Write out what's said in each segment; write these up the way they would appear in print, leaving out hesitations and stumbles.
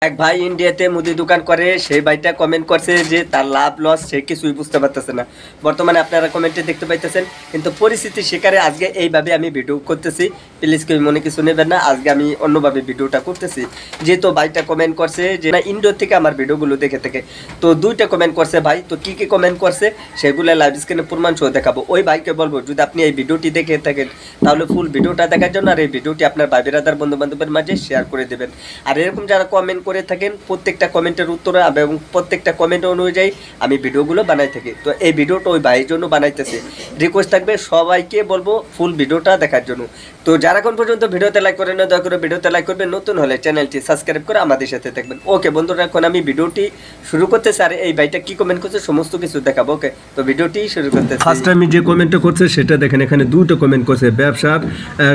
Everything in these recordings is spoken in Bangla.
এক ভাই ইন্ডিয়াতে মুদি দোকান করে, সেই ভাইটা কমেন্ট করছে যে তার লাভ লস সে কিছুই বুঝতে পারতেছে না। বর্তমানে আপনারা কমেন্টে দেখতে পাইতেছেন, কিন্তু পরিস্থিতি শিকারে আজকে এইভাবে আমি ভিডিও করতেছি। প্লিজ কেউ মনে কিছু নেবেন না, আজকে আমি অন্যভাবে ভিডিওটা করতেছি। যেহেতু ভাইটা কমেন্ট করছে যে না ইন্ডিয়া থেকে আমার ভিডিওগুলো দেখে থেকে, তো দুইটা কমেন্ট করছে ভাই। তো কী কী কমেন্ট করছে সেগুলো লাইভ স্ক্রিনে প্রমাণ সহ দেখাবো। ওই ভাইকে বলবো যদি আপনি এই ভিডিওটি দেখে থাকেন তাহলে ফুল ভিডিওটা দেখার জন্য আর এই ভিডিওটি আপনার ভাই বেরাদার বন্ধু বান্ধবের মাঝে শেয়ার করে দেবেন। আর এরকম যারা কমেন্ট করে থাকেন প্রত্যেকটা কমেন্টের উত্তর এবং প্রত্যেকটা কমেন্ট অনুযায়ী আমি ভিডিওগুলো বানাই থাকি। তো এই ভিডিওটা ওই ভাইয়ের জন্য বানাইতেছি। রিকোয়েস্ট থাকবে সবাইকে বলবো ফুল ভিডিওটা দেখার জন্য। তো যারা এখন পর্যন্ত ভিডিওতে লাইক করেন না, দয়া করে ভিডিওতে লাইক করবেন, নতুন হলে চ্যানেলটি সাবস্ক্রাইব করে আমাদের সাথে থাকবেন। ওকে বন্ধুরা, এখন আমি ভিডিওটি শুরু করতেছি। আর এই ভাইটা কি কমেন্ট করছে সমস্ত কিছু দেখাবো। ওকে, তো ভিডিওটি শুরু করতেছি। ফার্স্ট আমি যে কমেন্টটা করছে সেটা দেখেন, এখানে দুটো কমেন্ট করছে। ব্যবসার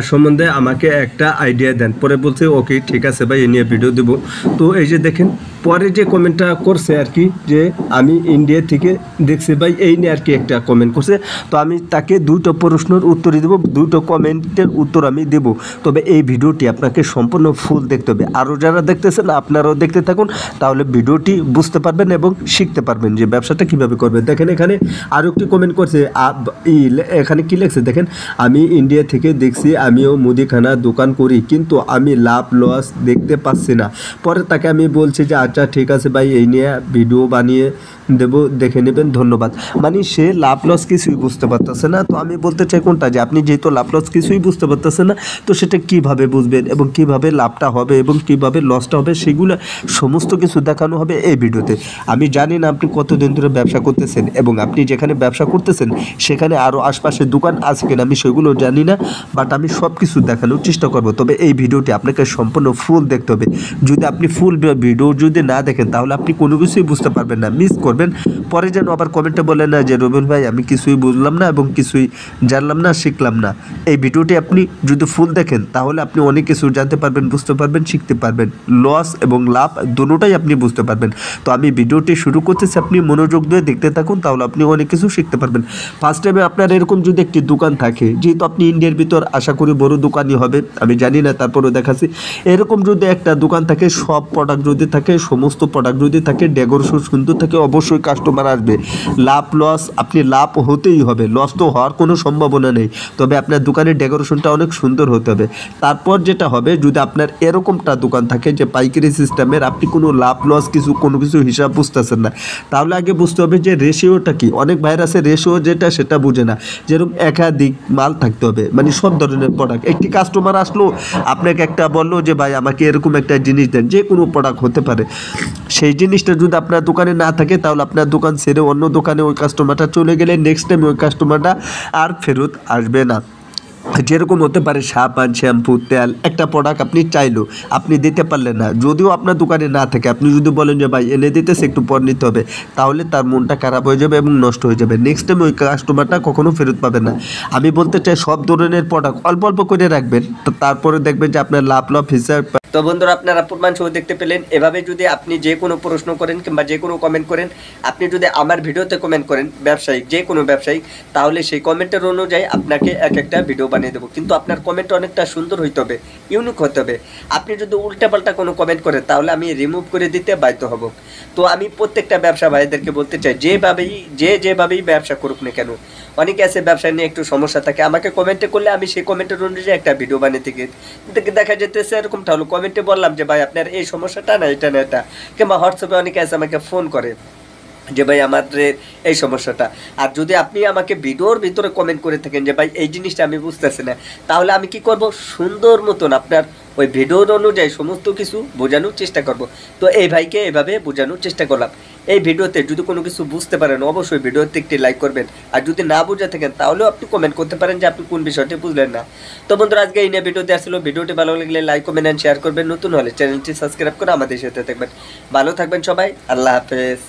সম্বন্ধে আমাকে একটা আইডিয়া দেন। পরে বলছে ওকে ঠিক আছে ভাই, এ নিয়ে ভিডিও দেবো। তো এই যে দেখেন পরে যে কমেন্টটা করছে আর কি, যে আমি ইন্ডিয়া থেকে দেখছি ভাই, এই নিয়ে আর কি একটা কমেন্ট করছে। তো আমি তাকে দুটো প্রশ্নের উত্তরই দেবো, দুটো কমেন্টের উত্তর আমি দেব। তবে এই ভিডিওটি আপনাকে সম্পূর্ণ ফুল দেখতে হবে। আরও যারা দেখতেছেন আপনারাও দেখতে থাকুন, তাহলে ভিডিওটি বুঝতে পারবেন এবং শিখতে পারবেন যে ব্যবসাটা কীভাবে করবেন। দেখেন এখানে আরও একটি কমেন্ট করছে, এখানে কী লেখছে দেখেন, আমি ইন্ডিয়া থেকে দেখছি, আমিও মুদিখানা দোকান করি, কিন্তু আমি লাভ লস দেখতে পাচ্ছি না। পরে তাকে আমি বলছি যে আচ্ছা ঠিক আছে ভাই, এই নিয়ে ভিডিও বানিয়ে দেব, দেখে নেবেন, ধন্যবাদ। মানে সে লাভ লস কিছুই বুঝতে পারতেছে না। তো আমি বলতে চাই কোনটা, যে আপনি যেহেতু লাভ লস কিছুই বুঝতে পারতেছেন না, তো সেটা কিভাবে বুঝবেন এবং কিভাবে লাভটা হবে এবং কিভাবে লসটা হবে সেগুলো সমস্ত কিছু দেখানো হবে এই ভিডিওতে। আমি জানি না আপনি কতদিন ধরে ব্যবসা করতেছেন এবং আপনি যেখানে ব্যবসা করতেছেন সেখানে আরও আশপাশে দোকান আছে কিনা আমি সেগুলো জানি না, বাট আমি সব কিছু দেখানোর চেষ্টা করব। তবে এই ভিডিওটি আপনাকে সম্পূর্ণ ফুল দেখতে হবে। যদি আপনি ফুল ভিডিও যদি না দেখেন তাহলে আপনি কোনো কিছুই বুঝতে পারবেন না, মিস করবেন। পরে যেন আবার কমেন্টে বলেন না যে রবিন ভাই আমি কিছুই বুঝলাম না এবং কিছুই জানলাম না, শিখলাম না। এই ভিডিওটি আপনি যদি ফুল দেখেন তাহলে আপনি অনেক কিছু জানতে পারবেন, বুঝতে পারবেন, শিখতে পারবেন। লস এবং লাভ দুটোটাই আপনি বুঝতে পারবেন। তো আমি ভিডিওটি শুরু করতেছি, আপনি মনোযোগ দিয়ে দেখতে থাকুন, তাহলে আপনি অনেক কিছু শিখতে পারবেন। ফার্স্ট টাইমে আপনার এরকম যদি একটি দোকান থাকে, যেহেতু আপনি ইন্ডিয়ার ভিতর আশা করি বড় দোকানই হবে, আমি জানি না, তারপরেও দেখাচ্ছি। এরকম যদি একটা দোকান থাকে, সব প্রোডাক্ট যদি থাকে, সমস্ত প্রোডাক্ট যদি থাকে, ডেকোরেশন সুন্দর থাকে, অবশ্যই কাস্টমার আসবে। লাভ লস আপনি লাভ হতেই হবে, লস তো হওয়ার কোনো সম্ভাবনা নেই। তবে আপনার দোকানের ডেকোরেশনটা অনেক সুন্দর হতে হবে। তারপর যেটা হবে, যদি আপনার এরকমটা দোকান থাকে যে পাইকারি সিস্টেমের, আপনি কোনো লাভ লস কোনো কিছু হিসাব বুঝতেছেন না, তাহলে আগে বুঝতে হবে যে রেশিওটা কি। অনেক ভাইয়ের আছে রেশিও যেটা সেটা বুঝে না, যেরকম একাধিক মাল থাকতে হবে, মানে সব ধরনের প্রোডাক্ট। একটি কাস্টমার আসলো, আপনাকে একটা বললো যে ভাই আমাকে এরকম একটা জিনিস দেন, যে কোনো প্রোডাক্ট হতে পারে, সেই জিনিসটা যদি আপনার দোকানে না থাকে তাহলে আপনার দোকান ছেড়ে অন্য দোকানে ওই কাস্টমারটা চলে গেলে নেক্সট টাইম ওই কাস্টমারটা আর ফেরত আসবে না। যেরকম হতে পারে সাবান, শ্যাম্পু, তেল, একটা প্রোডাক্ট আপনি চাইলো, আপনি দিতে পারলেন না, যদিও আপনার দোকানে না থাকে, আপনি যদি বলেন যে ভাই এনে দিতেছে একটু পর নিতে হবে, তাহলে তার মনটা খারাপ হয়ে যাবে এবং নষ্ট হয়ে যাবে। নেক্সট টাইম ওই কাস্টমারটা কখনো ফেরত পাবে না। আমি বলতে চাই সব ধরনের প্রোডাক্ট অল্প অল্প করে রাখবেন, তো তারপরে দেখবেন যে আপনার লাভ হিসাব। তো বন্ধুরা, আপনারা প্রমাণ সহ দেখতে পেলেন। এভাবে যদি আপনি যে কোনো প্রশ্ন করেন কিংবা যে কোনো কমেন্ট করেন, আপনি যদি আমার ভিডিওতে কমেন্ট করেন ব্যবসায়িক, যে কোনো ব্যবসায়িক, তাহলে সেই কমেন্টের অনুযায়ী আপনাকে এক একটা ভিডিও বানিয়ে দেবো। কিন্তু আপনার কমেন্ট অনেকটা সুন্দর হইতে হবে, ইউনিক হতে হবে। আপনি যদি উল্টাপাল্টা কোনো কমেন্ট করেন তাহলে আমি রিমুভ করে দিতে বাধ্য হব। তো আমি প্রত্যেকটা ব্যবসা ভাইদেরকে বলতে চাই, যেভাবেই ব্যবসা করুক না কেন, অনেকে আছে ব্যবসা নিয়ে একটু সমস্যা থাকে, আমাকে কমেন্টে করলে আমি সেই কমেন্টের অনুযায়ী একটা ভিডিও বানিয়ে থেকে দেখা যেতেছে এরকমটা হলো। কমেন্টে বললাম যে ভাই আপনার এই সমস্যাটা না, এটা না এটা, কিংবা হোয়াটসঅ্যাপে অনেকে আছে আমাকে ফোন করে যে ভাই আমাদের এই সমস্যাটা। আর যদি আপনি আমাকে ভিডিওর ভিতরে কমেন্ট করে থাকেন যে ভাই এই জিনিসটা আমি বুঝতেছি না, তাহলে আমি কি করব, সুন্দর মতন আপনার ওই ভিডিওর অনুযায়ী সমস্ত কিছু বোঝানোর চেষ্টা করব। তো এই ভাইকে এভাবে বোঝানোর চেষ্টা করলাম। এই ভিডিওতে যদি কোনো কিছু বুঝতে পারেন অবশ্যই ভিডিওতে একটি লাইক করবেন, আর যদি না বুঝে থাকেন তাহলেও আপনি কমেন্ট করতে পারেন যে আপনি কোন বিষয়টি বুঝলেন না। তো বন্ধুরা, আজকে এই নিয়ে ভিডিওতে আসলো। ভিডিওটি ভালো লাগলে লাইক, কমেন্ট এন্ড শেয়ার করবেন, নতুন হলে চ্যানেলটি সাবস্ক্রাইব করে আমাদের সাথে থাকবেন। ভালো থাকবেন সবাই, আল্লাহ হাফেজ।